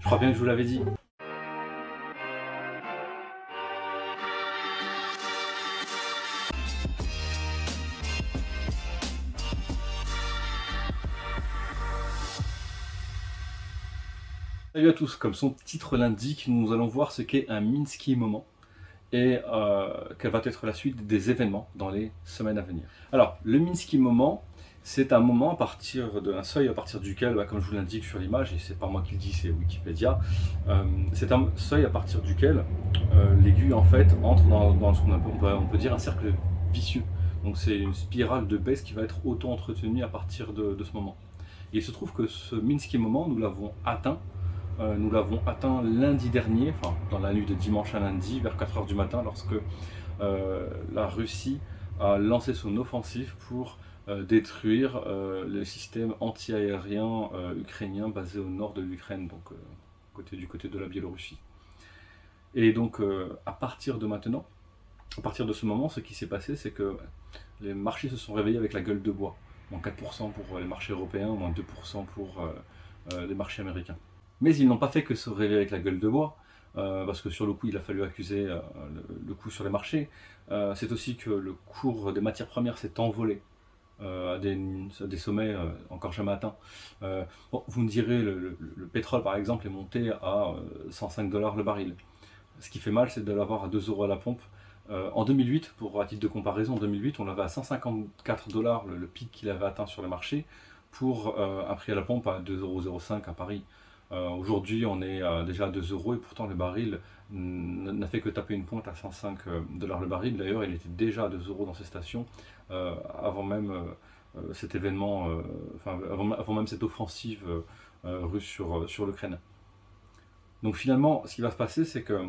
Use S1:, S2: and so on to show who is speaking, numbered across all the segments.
S1: crois bien que je vous l'avais dit. Salut à tous, comme son titre l'indique, nous allons voir ce qu'est un Minsky moment et quelle va être la suite des événements dans les semaines à venir. Alors, le Minsky moment, c'est un moment à partir d'un seuil à partir duquel, comme je vous l'indique sur l'image, et c'est pas moi qui le dis, c'est Wikipédia, c'est un seuil à partir duquel l'aiguille en fait entre dans ce on peut dire un cercle vicieux. Donc c'est une spirale de baisse qui va être auto-entretenue à partir de ce moment. Et il se trouve que ce Minsky moment, nous l'avons atteint lundi dernier, enfin dans la nuit de dimanche à lundi, vers 4 h du matin, lorsque la Russie a lancé son offensive pour détruire le système anti-aérien ukrainien basé au nord de l'Ukraine, donc du côté de la Biélorussie. Et donc à partir de maintenant, à partir de ce moment, ce qui s'est passé, c'est que les marchés se sont réveillés avec la gueule de bois. Moins 4% pour les marchés européens, moins 2% pour les marchés américains. Mais ils n'ont pas fait que se réveiller avec la gueule de bois, parce que sur le coup il a fallu accuser le coup sur les marchés. C'est aussi que le cours des matières premières s'est envolé à des sommets encore jamais atteints. Bon, vous me direz, le pétrole par exemple est monté à 105 $ le baril. Ce qui fait mal, c'est de l'avoir à 2 € à la pompe. En 2008, à titre de comparaison, en 2008, on l'avait à 154 $, le pic qu'il avait atteint sur le marché, pour un prix à la pompe à 2,05 € à Paris. Aujourd'hui, on est déjà à 2 € et pourtant le baril n'a fait que taper une pointe à 105 $ le baril. D'ailleurs, il était déjà à 2 € dans ces stations avant même cet événement, avant même cette offensive russe sur l'Ukraine. Donc finalement, ce qui va se passer, c'est que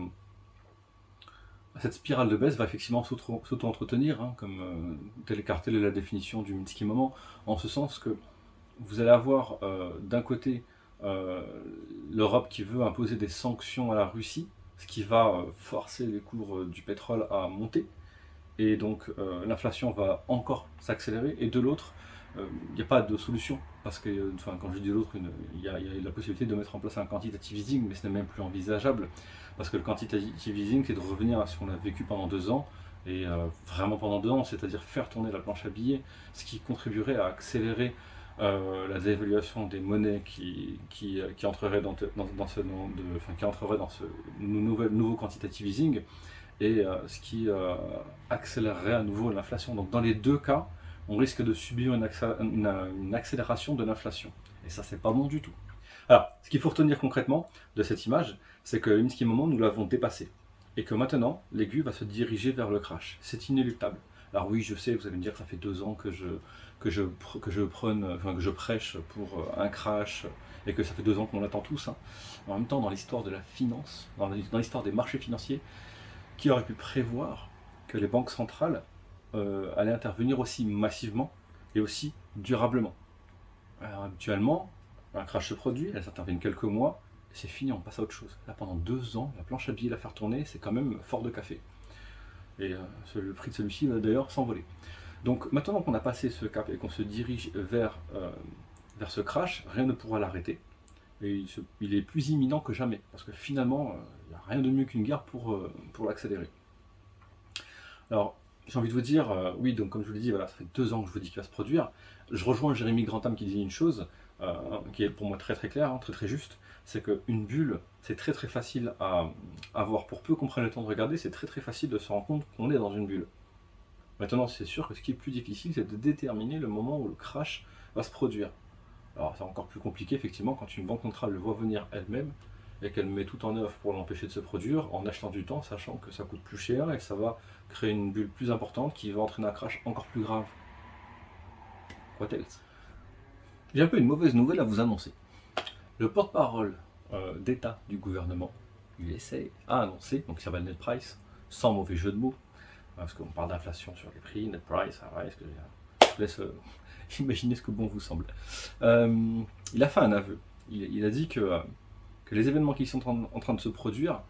S1: cette spirale de baisse va effectivement s'auto-entretenir, comme telle est la définition du Minsky moment, en ce sens que vous allez avoir d'un côté l'Europe qui veut imposer des sanctions à la Russie, ce qui va forcer les cours du pétrole à monter, et donc l'inflation va encore s'accélérer, et de l'autre, il n'y a pas de solution, parce que, quand je dis de l'autre, il y a la possibilité de mettre en place un quantitative easing, mais ce n'est même plus envisageable, parce que le quantitative easing, c'est de revenir à ce qu'on a vécu pendant 2 ans, et vraiment pendant 2 ans, c'est-à-dire faire tourner la planche à billets, ce qui contribuerait à accélérer la dévaluation des monnaies qui entrerait dans ce nouveau quantitative easing, et ce qui accélérerait à nouveau l'inflation. Donc dans les deux cas, on risque de subir une accélération de l'inflation. Et ça, c'est pas bon du tout. Alors, ce qu'il faut retenir concrètement de cette image, c'est que le Minsky moment, nous l'avons dépassé. Et que maintenant, l'aiguille va se diriger vers le crash. C'est inéluctable. Alors oui, je sais, vous allez me dire que ça fait 2 ans que je prêche pour un crash, et que ça fait 2 ans qu'on l'attend tous. En même temps, dans l'histoire de la finance, dans l'histoire des marchés financiers, qui aurait pu prévoir que les banques centrales allaient intervenir aussi massivement et aussi durablement? Alors, habituellement, un crash se produit, elles interviennent quelques mois, et c'est fini, on passe à autre chose. Là, pendant 2 ans, la planche à billets, la faire tourner, c'est quand même fort de café. Et le prix de celui-ci va d'ailleurs s'envoler. Donc maintenant qu'on a passé ce cap et qu'on se dirige vers ce crash, rien ne pourra l'arrêter. Et il est plus imminent que jamais, parce que finalement, il n'y a rien de mieux qu'une guerre pour l'accélérer. Alors, j'ai envie de vous dire, oui, donc comme je vous l'ai dit, voilà, ça fait 2 ans que je vous dis qu'il va se produire. Je rejoins Jérémy Grantham qui dit une chose, qui est pour moi très très claire, très très juste, c'est qu'une bulle, c'est très très facile à voir. Pour peu qu'on prenne le temps de regarder, c'est très très facile de se rendre compte qu'on est dans une bulle. Maintenant, c'est sûr que ce qui est plus difficile, c'est de déterminer le moment où le crash va se produire. Alors, c'est encore plus compliqué, effectivement, quand une banque centrale le voit venir elle-même et qu'elle met tout en œuvre pour l'empêcher de se produire, en achetant du temps, sachant que ça coûte plus cher et que ça va créer une bulle plus importante qui va entraîner un crash encore plus grave. What else? J'ai un peu une mauvaise nouvelle à vous annoncer. Le porte-parole d'État du gouvernement USA a annoncé, donc il s'appelle Ned Price, sans mauvais jeu de mots, parce qu'on parle d'inflation sur les prix, Ned Price, je vous laisse imaginer ce que bon vous semble. Il a fait un aveu. Il a dit que les événements qui sont en train de se produire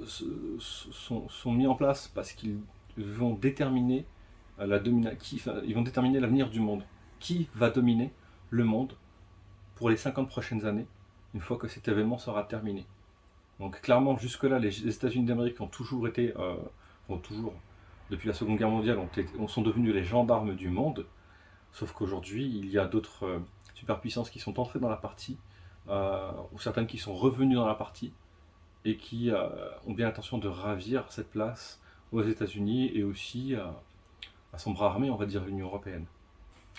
S1: sont mis en place parce qu'ils vont déterminer ils vont déterminer l'avenir du monde. Qui va dominer le monde pour les 50 prochaines années une fois que cet événement sera terminé. Donc clairement, jusque-là, les États-Unis d'Amérique ont toujours, depuis la Seconde Guerre mondiale, sont devenus les gendarmes du monde, sauf qu'aujourd'hui, il y a d'autres superpuissances qui sont entrées dans la partie, ou certaines qui sont revenues dans la partie, et qui ont bien l'intention de ravir cette place aux États-Unis et aussi à son bras armé, on va dire l'Union Européenne.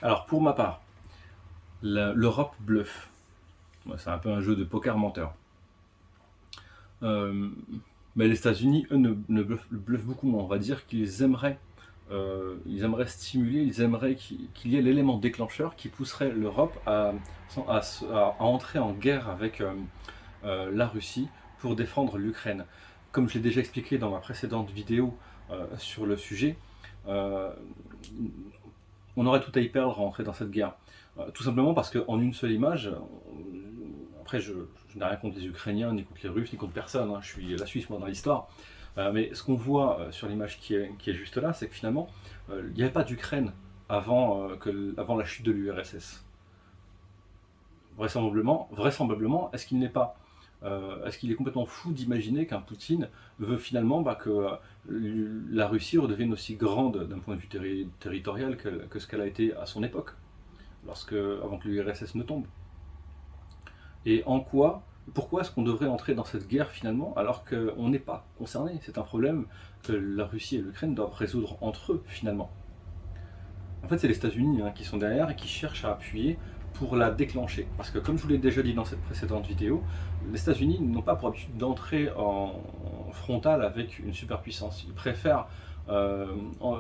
S1: Alors pour ma part, l'Europe bluffe. C'est un peu un jeu de poker menteur. Mais les États-Unis, eux, ne bluffent beaucoup moins. On va dire qu'ils aimeraient, stimuler, ils aimeraient qu'il y ait l'élément déclencheur qui pousserait l'Europe à entrer en guerre avec la Russie pour défendre l'Ukraine. Comme je l'ai déjà expliqué dans ma précédente vidéo sur le sujet, on aurait tout à y perdre à entrer dans cette guerre. Tout simplement parce qu'en une seule image, après je n'ai rien contre les Ukrainiens, ni contre les Russes, ni contre personne, hein, je suis la Suisse moi dans l'histoire, mais ce qu'on voit sur l'image qui est juste là, c'est que finalement, il n'y avait pas d'Ukraine avant la chute de l'URSS. Vraisemblablement, est-ce qu'il est complètement fou d'imaginer qu'un Poutine veut finalement que la Russie redevienne aussi grande d'un point de vue territorial que ce qu'elle a été à son époque, avant que l'URSS ne tombe? Et pourquoi est-ce qu'on devrait entrer dans cette guerre finalement alors qu'on n'est pas concerné? C'est un problème que la Russie et l'Ukraine doivent résoudre entre eux finalement. En fait, c'est les États-Unis qui sont derrière et qui cherchent à appuyer pour la déclencher. Parce que comme je vous l'ai déjà dit dans cette précédente vidéo, les États-Unis n'ont pas pour habitude d'entrer en frontal avec une superpuissance. Ils préfèrent, on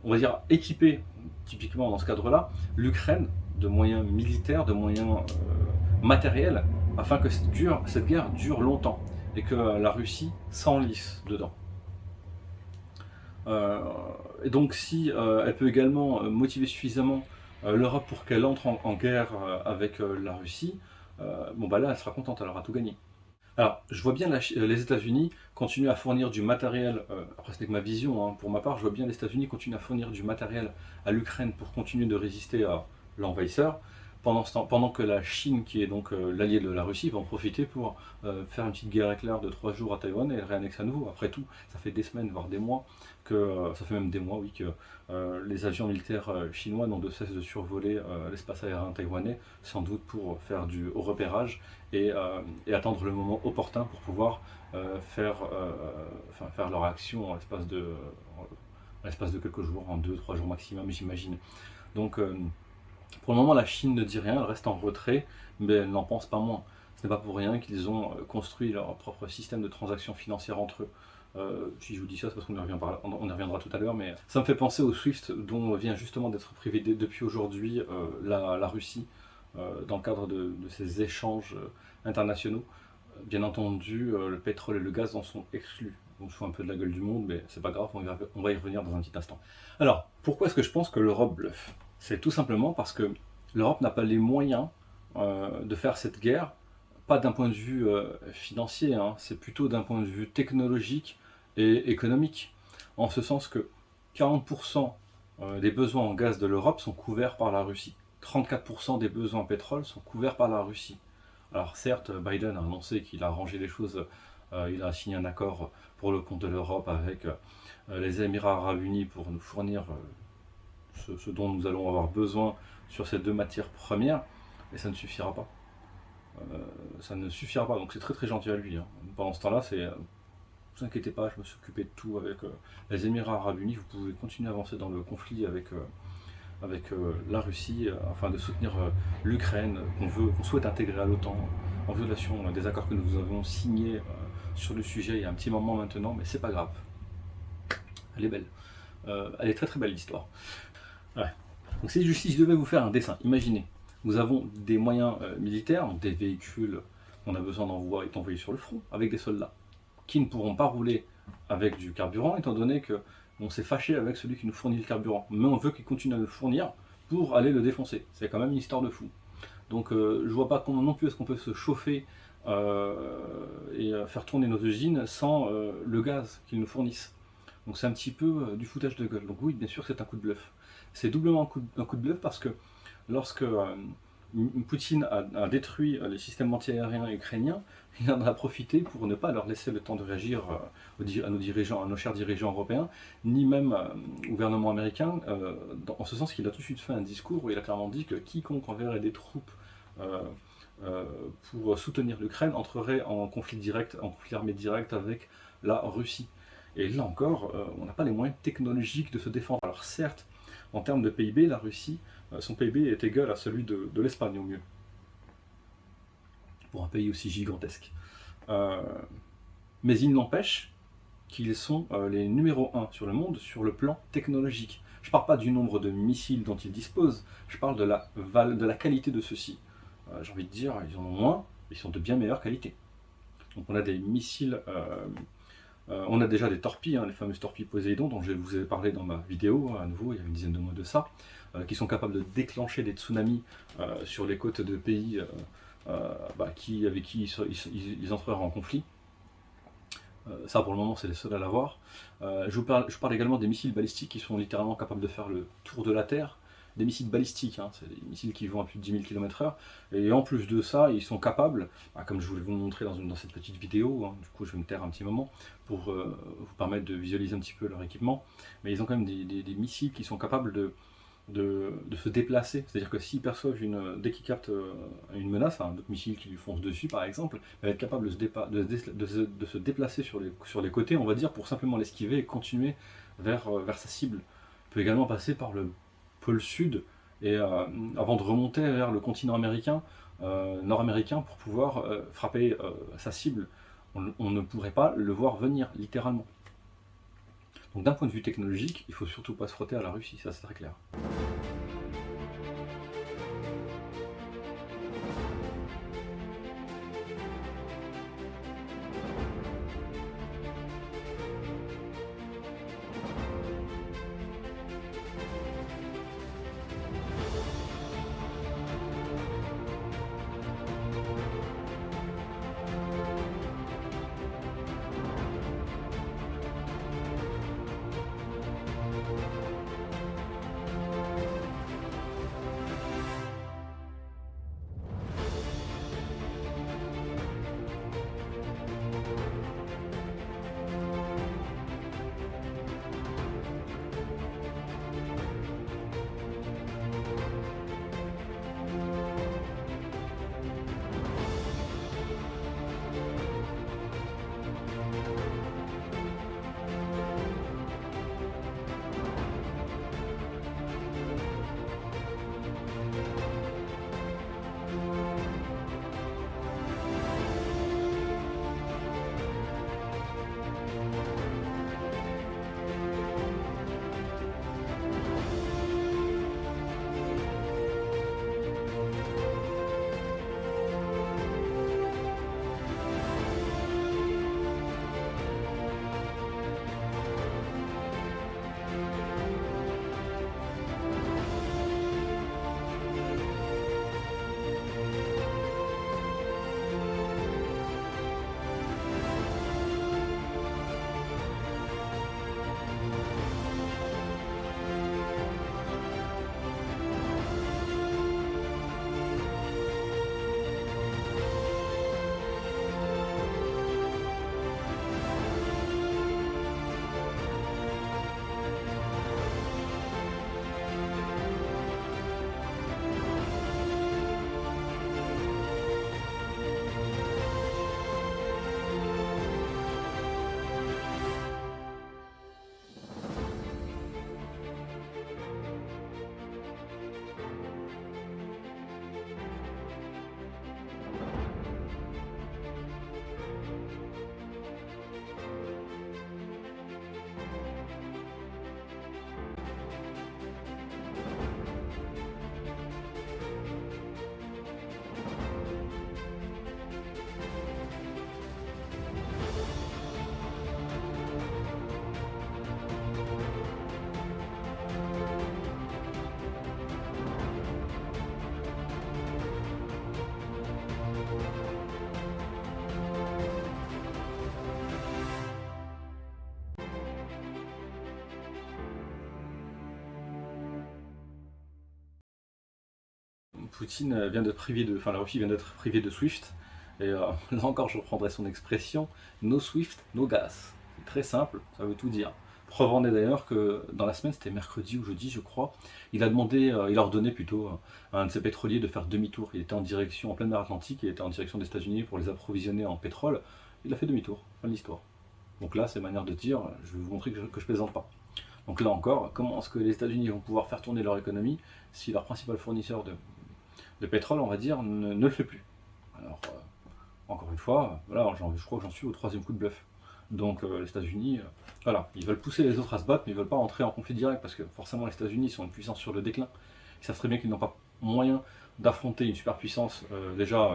S1: va dire, équiper, typiquement dans ce cadre-là, l'Ukraine de moyens militaires, de moyens matériels, afin que cette guerre dure longtemps et que la Russie s'enlise dedans. Et donc si elle peut également motiver suffisamment l'Europe pour qu'elle entre en guerre avec la Russie, là elle sera contente, elle aura tout gagné. Alors je vois bien les États-Unis continuer à fournir du matériel, après ce n'est que ma vision, pour ma part je vois bien les États-Unis continuer à fournir du matériel à l'Ukraine pour continuer de résister à l'envahisseur, pendant que la Chine, qui est donc l'allié de la Russie, va en profiter pour faire une petite guerre éclair de 3 jours à Taïwan et réannexer à nouveau. Après tout, ça fait des semaines, voire des mois, ça fait même des mois, oui, que les avions militaires chinois n'ont de cesse de survoler l'espace aérien taïwanais, sans doute pour faire au repérage et attendre le moment opportun pour pouvoir faire leur action en l'espace de quelques jours, en 2-3 jours maximum, j'imagine. Donc pour le moment, la Chine ne dit rien, elle reste en retrait, mais elle n'en pense pas moins. Ce n'est pas pour rien qu'ils ont construit leur propre système de transactions financières entre eux. Si je vous dis ça, c'est parce qu'on y reviendra tout à l'heure, mais ça me fait penser au SWIFT, dont vient justement d'être privé depuis aujourd'hui la Russie, dans le cadre de ces échanges internationaux. Bien entendu, le pétrole et le gaz en sont exclus. On se fout un peu de la gueule du monde, mais c'est pas grave, on va y revenir dans un petit instant. Alors, pourquoi est-ce que je pense que l'Europe bluffe? C'est tout simplement parce que l'Europe n'a pas les moyens de faire cette guerre, pas d'un point de vue financier, c'est plutôt d'un point de vue technologique et économique. En ce sens que 40% des besoins en gaz de l'Europe sont couverts par la Russie. 34% des besoins en pétrole sont couverts par la Russie. Alors certes, Biden a annoncé qu'il a arrangé les choses, il a signé un accord pour le compte de l'Europe avec les Émirats Arabes Unis pour nous fournir ce dont nous allons avoir besoin sur ces deux matières premières, mais ça ne suffira pas. Donc c'est très très gentil à lui. Pendant ce temps-là, ne vous inquiétez pas, je me suis occupé de tout avec les Émirats Arabes Unis. Vous pouvez continuer à avancer dans le conflit avec la Russie afin de soutenir l'Ukraine qu'on souhaite intégrer à l'OTAN en violation des accords que nous avons signés sur le sujet il y a un petit moment maintenant, mais c'est pas grave. Elle est belle. Elle est très très belle l'histoire. Ouais. Donc si je devais vous faire un dessin, imaginez, nous avons des moyens militaires, des véhicules qu'on a besoin d'envoyer sur le front avec des soldats qui ne pourront pas rouler avec du carburant étant donné qu'on s'est fâché avec celui qui nous fournit le carburant, mais on veut qu'il continue à le fournir pour aller le défoncer. C'est quand même une histoire de fou. Donc je vois pas comment non plus est-ce qu'on peut se chauffer et faire tourner nos usines sans le gaz qu'ils nous fournissent. Donc c'est un petit peu du foutage de gueule. Donc oui, bien sûr, c'est un coup de bluff. C'est doublement un coup de bluff parce que lorsque Poutine a détruit les systèmes antiaériens ukrainiens, il en a profité pour ne pas leur laisser le temps de réagir à nos dirigeants, à nos chers dirigeants européens, ni même au gouvernement américain, en ce sens qu'il a tout de suite fait un discours où il a clairement dit que quiconque enverrait des troupes euh, pour soutenir l'Ukraine entrerait en conflit direct, en conflit armé direct avec la Russie. Et là encore, on n'a pas les moyens technologiques de se défendre. Alors certes, en termes de PIB, la Russie, son PIB est égal à celui de l'Espagne au mieux, pour un pays aussi gigantesque. Mais il n'empêche qu'ils sont les numéro 1 sur le monde sur le plan technologique. Je ne parle pas du nombre de missiles dont ils disposent, je parle de la qualité de ceux-ci. J'ai envie de dire, ils en ont moins, ils sont de bien meilleure qualité. Donc on a des missiles, on a déjà des torpilles, les fameuses torpilles Poséidon dont je vous ai parlé dans ma vidéo, à nouveau, il y a une dizaine de mois de ça, qui sont capables de déclencher des tsunamis sur les côtes de pays avec qui ils entreraient en conflit. Ça pour le moment c'est les seuls à l'avoir. Je parle également des missiles balistiques qui sont littéralement capables de faire le tour de la Terre. Des missiles balistiques, c'est des missiles qui vont à plus de 10 000 km/h, et en plus de ça, ils sont capables, comme je voulais vous le montrer dans cette petite vidéo, du coup je vais me taire un petit moment pour vous permettre de visualiser un petit peu leur équipement, mais ils ont quand même des missiles qui sont capables de se déplacer, c'est-à-dire que s'ils perçoivent dès qu'ils captent une menace, d'autres missiles qui lui foncent dessus par exemple, ils vont être capables de se déplacer sur les côtés, on va dire, pour simplement l'esquiver et continuer vers sa cible. Il peut également passer par le pôle sud et avant de remonter vers le continent américain, nord-américain, pour pouvoir frapper sa cible. On ne pourrait pas le voir venir, littéralement. Donc d'un point de vue technologique, il ne faut surtout pas se frotter à la Russie, ça c'est très clair. Poutine vient d'être privé de, enfin la Russie vient d'être privée de SWIFT, et là encore je reprendrai son expression, no SWIFT, no gas. C'est très simple, ça veut tout dire. Preuve en est d'ailleurs que dans la semaine, c'était mercredi ou jeudi je crois, il a ordonné plutôt à un de ses pétroliers de faire demi-tour. Il était en direction, en pleine mer Atlantique, il était en direction des États-Unis pour les approvisionner en pétrole, il a fait demi-tour, fin de l'histoire. Donc là c'est manière de dire, je vais vous montrer que je plaisante pas. Donc là encore, comment est-ce que les États-Unis vont pouvoir faire tourner leur économie si leur principal fournisseur de pétrole, on va dire, ne le fait plus? Alors, encore une fois, voilà, je crois que j'en suis au troisième coup de bluff. Donc les États-Unis, voilà, ils veulent pousser les autres à se battre, mais ils veulent pas entrer en conflit direct, parce que forcément les États-Unis sont une puissance sur le déclin. Ils savent très bien qu'ils n'ont pas moyen d'affronter une superpuissance déjà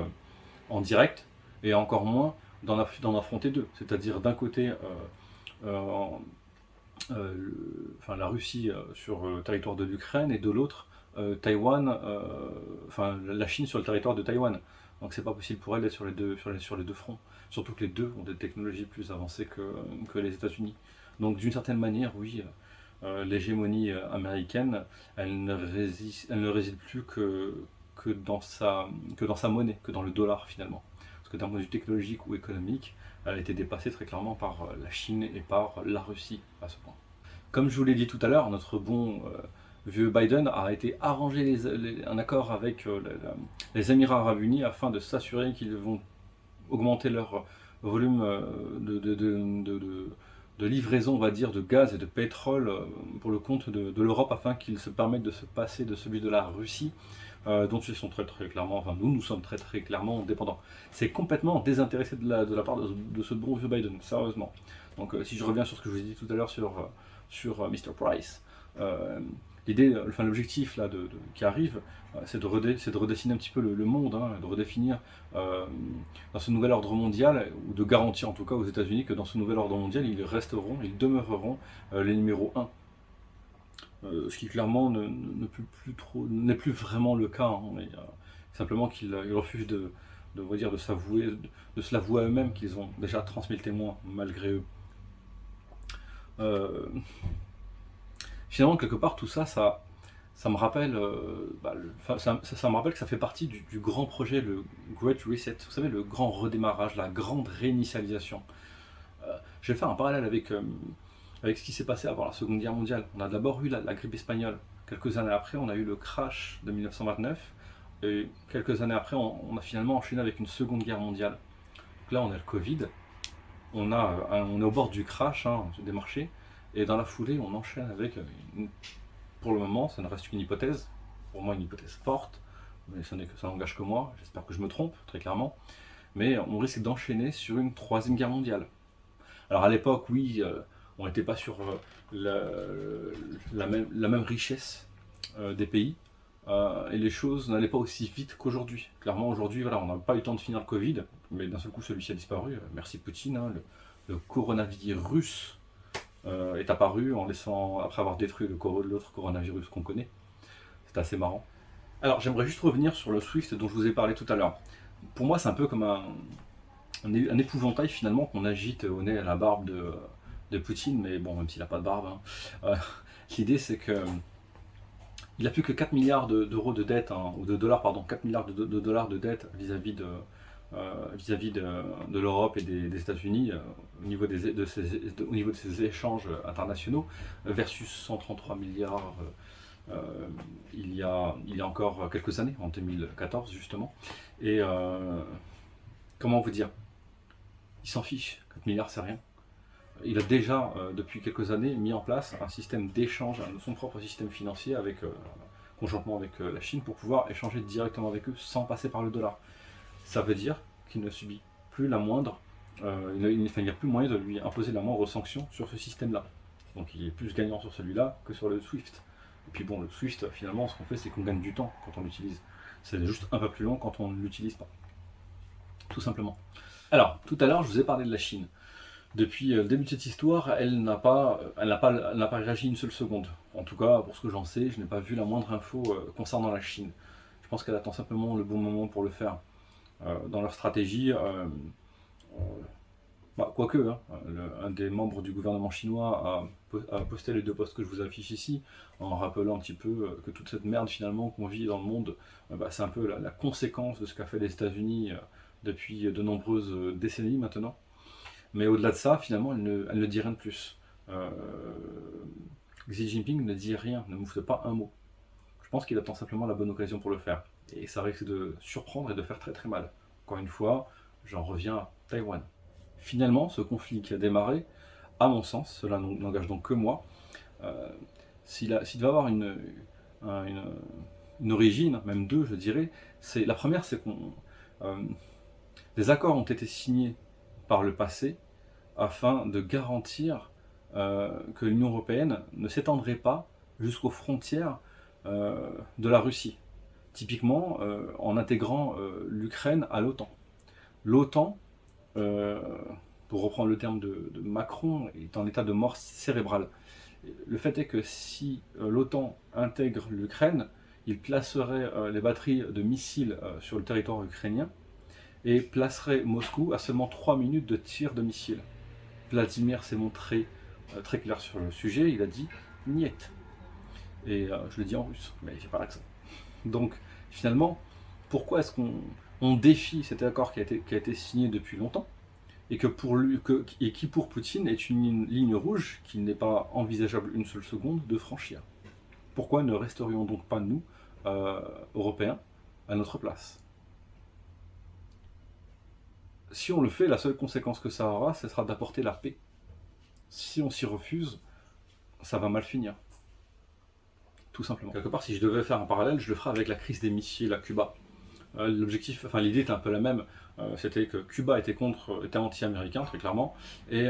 S1: en direct, et encore moins d'en affronter deux. C'est-à-dire d'un côté la Russie sur le territoire de l'Ukraine, et de l'autre Taïwan, la Chine sur le territoire de Taïwan. Donc c'est pas possible pour elle d'être sur les deux fronts. Surtout que les deux ont des technologies plus avancées que les États-Unis. Donc d'une certaine manière, oui, l'hégémonie américaine, elle ne réside plus que dans sa monnaie, que dans le dollar finalement. Parce que d'un point de vue technologique ou économique, elle a été dépassée très clairement par la Chine et par la Russie à ce point. Comme je vous l'ai dit tout à l'heure, notre bon vieux Biden a été arranger un accord avec les Émirats Arabes Unis afin de s'assurer qu'ils vont augmenter leur volume de livraison, on va dire, de gaz et de pétrole pour le compte de l'Europe, afin qu'ils se permettent de se passer de celui de la Russie, dont ils sont très très clairement, enfin nous sommes très très clairement dépendants. C'est complètement désintéressé de la part de ce bon vieux Biden, sérieusement. Donc si je reviens sur ce que je vous ai dit tout à l'heure sur Mr. Price, l'objectif là qui arrive, c'est de redessiner un petit peu le monde, hein, de redéfinir dans ce nouvel ordre mondial, ou de garantir en tout cas aux États-Unis que dans ce nouvel ordre mondial, ils demeureront les numéros 1. Ce qui clairement n'est plus vraiment le cas, hein, mais, simplement qu'ils refusent de se l'avouer à eux-mêmes qu'ils ont déjà transmis le témoin malgré eux. Finalement, quelque part, tout ça, ça me rappelle, ça me rappelle que ça fait partie du grand projet, le Great Reset, vous savez, le grand redémarrage, la grande réinitialisation. Je vais faire un parallèle avec ce qui s'est passé avant la Seconde Guerre mondiale. On a d'abord eu la grippe espagnole. Quelques années après, on a eu le crash de 1929. Et quelques années après, on a finalement enchaîné avec une Seconde Guerre mondiale. Donc là, on a le Covid. On est au bord du crash, hein, des marchés. Et dans la foulée, on enchaîne avec, pour le moment, ça ne reste qu'une hypothèse, pour moi une hypothèse forte, mais ça n'engage que moi, j'espère que je me trompe, très clairement, mais on risque d'enchaîner sur une troisième guerre mondiale. Alors à l'époque, oui, on n'était pas sur la même richesse des pays, et les choses n'allaient pas aussi vite qu'aujourd'hui. Clairement, aujourd'hui, voilà, on n'a pas eu le temps de finir le Covid, mais d'un seul coup, celui-ci a disparu. Merci Poutine, hein, le coronavirus est apparu après avoir détruit l'autre coronavirus qu'on connaît. C'est assez marrant. Alors j'aimerais juste revenir sur le SWIFT dont je vous ai parlé tout à l'heure. Pour moi, c'est un peu comme un épouvantail finalement qu'on agite au nez à la barbe de Poutine, mais bon, même s'il n'a pas de barbe. Hein. L'idée c'est que il n'a plus que 4 milliards d'euros de dette, hein, ou de dollars, pardon, 4 milliards de dollars de dette vis-à-vis de l'Europe et des États-Unis au niveau de ces échanges internationaux, versus 133 milliards il y a encore quelques années, en 2014 justement. Et comment vous dire, il s'en fiche, 4 milliards c'est rien. Il a déjà, depuis quelques années, mis en place un système d'échange, son propre système financier, conjointement avec la Chine, pour pouvoir échanger directement avec eux sans passer par le dollar. Ça veut dire qu'il ne subit plus la moindre, il n'y a plus moyen de lui imposer la moindre sanction sur ce système-là. Donc il est plus gagnant sur celui-là que sur le SWIFT. Et puis bon, le SWIFT, finalement, ce qu'on fait, c'est qu'on gagne du temps quand on l'utilise. C'est juste un peu plus long quand on ne l'utilise pas. Tout simplement. Alors, tout à l'heure, je vous ai parlé de la Chine. Depuis le début de cette histoire, elle n'a pas réagi une seule seconde. En tout cas, pour ce que j'en sais, je n'ai pas vu la moindre info concernant la Chine. Je pense qu'elle attend simplement le bon moment pour le faire. Dans leur stratégie, Bah, quoique, hein, un des membres du gouvernement chinois a posté les 2 posts que je vous affiche ici, en rappelant un petit peu que toute cette merde finalement qu'on vit dans le monde, bah, c'est un peu la conséquence de ce qu'a fait les États-Unis depuis de nombreuses décennies maintenant. Mais au-delà de ça, finalement, elle ne dit rien de plus. Xi Jinping ne dit rien, ne mouffe pas un mot. Je pense qu'il attend simplement la bonne occasion pour le faire. Et ça risque de surprendre et de faire très très mal. Encore une fois, j'en reviens à Taïwan. Finalement, ce conflit qui a démarré, à mon sens, cela n'engage donc que moi, s'il doit avoir une origine, même deux je dirais, la première c'est qu'on des accords ont été signés par le passé afin de garantir que l'Union européenne ne s'étendrait pas jusqu'aux frontières de la Russie. Typiquement en intégrant l'Ukraine à l'OTAN. L'OTAN, pour reprendre le terme de Macron, est en état de mort cérébrale. Le fait est que si l'OTAN intègre l'Ukraine, il placerait les batteries de missiles sur le territoire ukrainien et placerait Moscou à seulement 3 minutes de tir de missiles. Vladimir s'est montré très clair sur le sujet, il a dit « niet ». Et je le dis en russe, mais j'ai pas l'accent. Donc finalement, pourquoi est-ce qu'on défie cet accord qui a été signé depuis longtemps et qui pour Poutine est une ligne rouge qu'il n'est pas envisageable une seule seconde de franchir? Pourquoi ne resterions donc pas nous, Européens, à notre place? Si on le fait, la seule conséquence que ça aura, ce sera d'apporter la paix. Si on s'y refuse, ça va mal finir. Tout simplement. Quelque part, si je devais faire un parallèle, je le ferais avec la crise des missiles à Cuba. L'objectif, enfin l'idée était un peu la même, c'était que Cuba était anti-américain, très clairement, et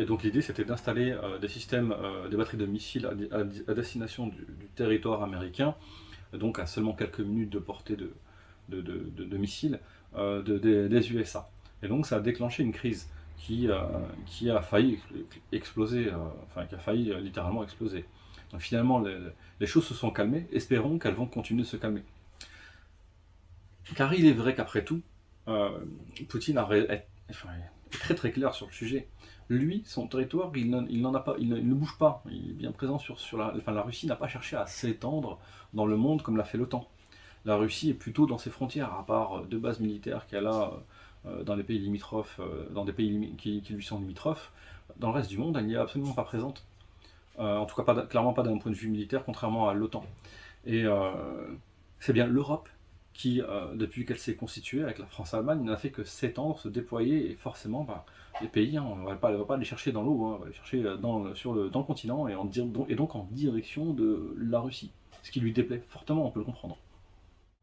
S1: donc l'idée c'était d'installer des systèmes, des batteries de missiles à destination du territoire américain, donc à seulement quelques minutes de portée de missiles des USA. Et donc ça a déclenché une crise qui a failli exploser, qui a failli littéralement exploser. Donc finalement les choses se sont calmées, espérons qu'elles vont continuer de se calmer. Car il est vrai qu'après tout, Poutine est très très clair sur le sujet. Lui, son territoire, il ne bouge pas. Il est bien présent la Russie n'a pas cherché à s'étendre dans le monde comme l'a fait l'OTAN. La Russie est plutôt dans ses frontières, à part 2 bases militaires qu'elle a dans les pays limitrophes, dans des pays qui lui sont limitrophes. Dans le reste du monde, elle n'y est absolument pas présente. En tout cas, clairement pas d'un point de vue militaire, contrairement à l'OTAN. Et c'est bien l'Europe qui, depuis qu'elle s'est constituée avec la France-Allemagne, n'a fait que s'étendre, se déployer, et forcément, les pays, on ne va pas les chercher dans l'eau, on va les chercher dans le continent, et donc en direction de la Russie. Ce qui lui déplaît fortement, on peut le comprendre.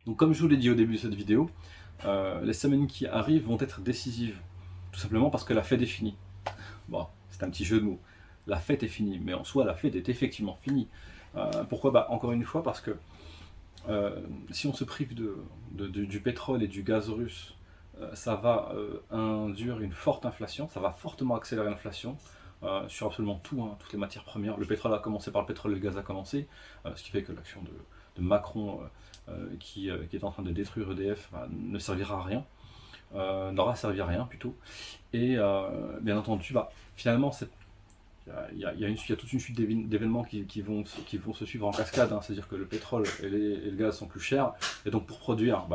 S1: Donc comme je vous l'ai dit au début de cette vidéo, les semaines qui arrivent vont être décisives, tout simplement parce que la fête est finie. Bon, c'est un petit jeu de mots. La fête est finie, mais en soi, la fête est effectivement finie. Pourquoi? Encore une fois, parce que si on se prive du pétrole et du gaz russe, ça va induire une forte inflation, ça va fortement accélérer l'inflation sur absolument tout, hein, toutes les matières premières. Le pétrole a commencé par le pétrole et le gaz a commencé, ce qui fait que l'action de Macron qui est en train de détruire EDF ne servira à rien, n'aura servi à rien plutôt. Et bien entendu, finalement, il y a toute une suite d'événements qui vont se suivre en cascade, hein. C'est-à-dire que le pétrole et le gaz sont plus chers, et donc pour produire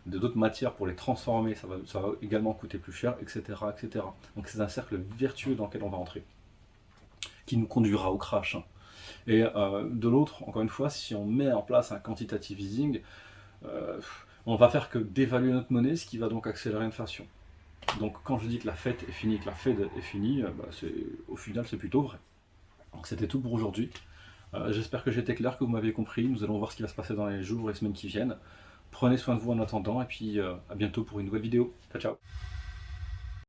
S1: d'autres matières, pour les transformer, ça va également coûter plus cher, etc. etc. Donc c'est un cercle vertueux dans lequel on va entrer, qui nous conduira au crash, hein. Et de l'autre, encore une fois, si on met en place un quantitative easing, on va faire que dévaluer notre monnaie, ce qui va donc accélérer l'inflation. Donc quand je dis que la fête est finie, que la Fed est finie, au final c'est plutôt vrai. Donc c'était tout pour aujourd'hui. J'espère que j'étais clair, que vous m'avez compris. Nous allons voir ce qui va se passer dans les jours et semaines qui viennent. Prenez soin de vous en attendant, et puis à bientôt pour une nouvelle vidéo. Ciao ciao.